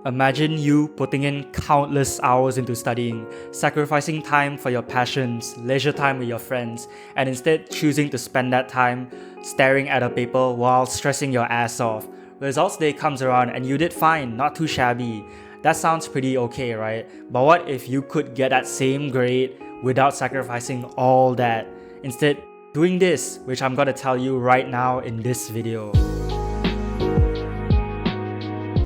Imagine you putting in countless hours into studying, sacrificing time for your passions, leisure time with your friends, and instead choosing to spend that time staring at a paper while stressing your ass off. Results day comes around and you did fine, not too shabby. That sounds pretty okay, right? But what if you could get that same grade without sacrificing all that? Instead, doing this, which I'm gonna tell you right now in this video.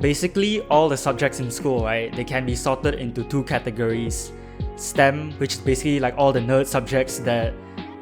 Basically, all the subjects in school, right, they can be sorted into two categories. STEM, which is basically like all the nerd subjects that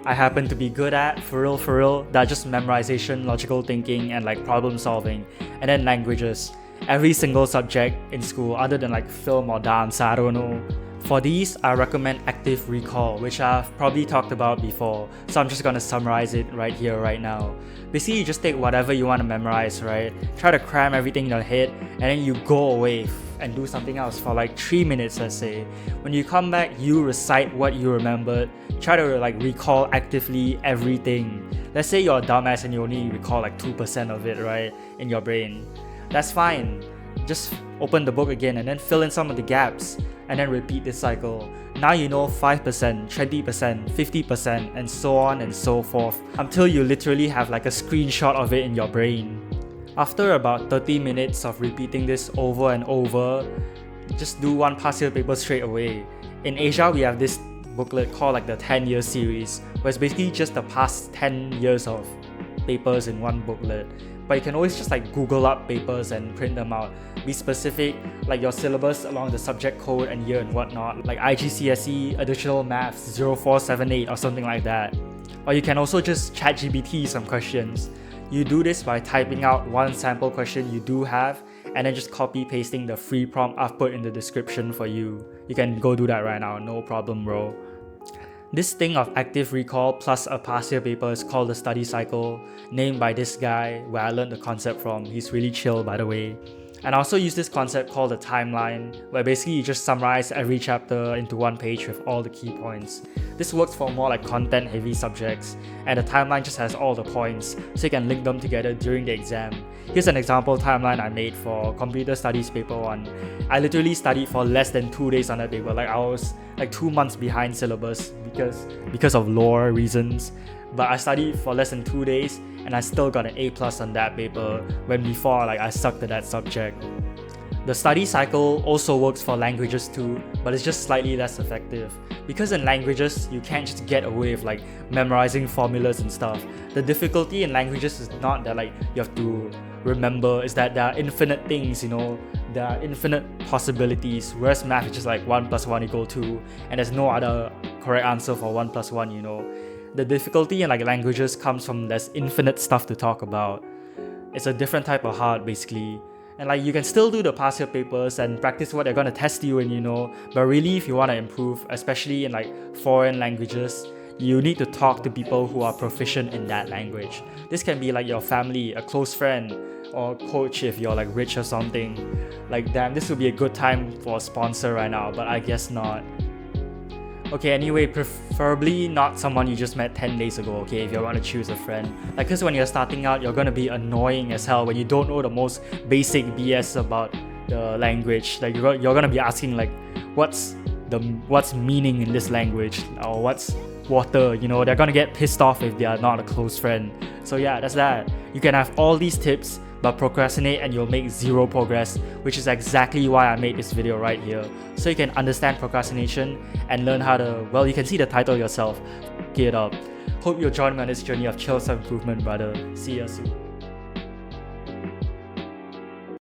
I happen to be good at, for real, that are just memorization, logical thinking, and like problem solving. And then languages. Every single subject in school, other than like film or dance, I don't know. For these, I recommend active recall, which I've probably talked about before, so I'm just gonna summarize it right here, right now. Basically, you just take whatever you want to memorize, right? Try to cram everything in your head, and then you go away and do something else for like 3 minutes, let's say. When you come back, you recite what you remembered. Try to like recall actively everything. Let's say you're a dumbass and you only recall like 2% of it, right, in your brain. That's fine. Just open the book again and then fill in some of the gaps and then repeat this cycle. Now you know 5%, 20%, 50%, and so on and so forth until you literally have like a screenshot of it in your brain. After about 30 minutes of repeating this over and over, just do one past year paper straight away. In Asia, we have this booklet called like the 10-year series, where it's basically just the past 10 years of papers in one booklet. But you can always just like Google up papers and print them out. Be specific, like your syllabus along the subject code and year and whatnot, like IGCSE Additional Maths 0478 or something like that. Or you can also just ChatGPT some questions. You do this by typing out one sample question you do have and then just copy pasting the free prompt I've put in the description for you. You can go do that right now, no problem, bro. This thing of active recall plus a past year paper is called the study cycle, named by this guy where I learned the concept from. He's really chill, by the way. And I also use this concept called the timeline, where basically you just summarize every chapter into one page with all the key points. This works for more like content heavy subjects, and the timeline just has all the points, so you can link them together during the exam. Here's an example timeline I made for Computer Studies paper 1. I literally studied for less than 2 days on that paper, like I was like 2 months behind syllabus because of lore reasons. But I studied for less than 2 days and I still got an A+ on that paper when before like I sucked at that subject. The study cycle also works for languages too, but it's just slightly less effective. Because in languages, you can't just get away with like memorizing formulas and stuff. The difficulty in languages is not that like you have to remember, is that there are infinite things, you know, there are infinite possibilities, whereas math is just like 1 + 1 = 2 and there's no other correct answer for 1 + 1, you know. The difficulty in like languages comes from there's infinite stuff to talk about. It's a different type of hard basically. And like you can still do the past year papers and practice what they're gonna test you in, you know, but really if you want to improve, especially in like foreign languages, you need to talk to people who are proficient in that language. This can be like your family, a close friend, or coach if you're like rich or something. Like damn, this would be a good time for a sponsor right now, but I guess not. Okay, anyway, preferably not someone you just met 10 days ago, okay, if you want to choose a friend. Like, cause when you're starting out, you're gonna be annoying as hell when you don't know the most basic BS about the language. Like, you're gonna be asking like, what's meaning in this language, or what's water, you know, they're gonna get pissed off if they are not a close friend. So yeah, that's that. You can have all these tips, but procrastinate and you'll make zero progress, which is exactly why I made this video right here. So you can understand procrastination and learn how to, well, you can see the title yourself, F it up. Hope you'll join me on this journey of chill self-improvement, brother. See ya soon.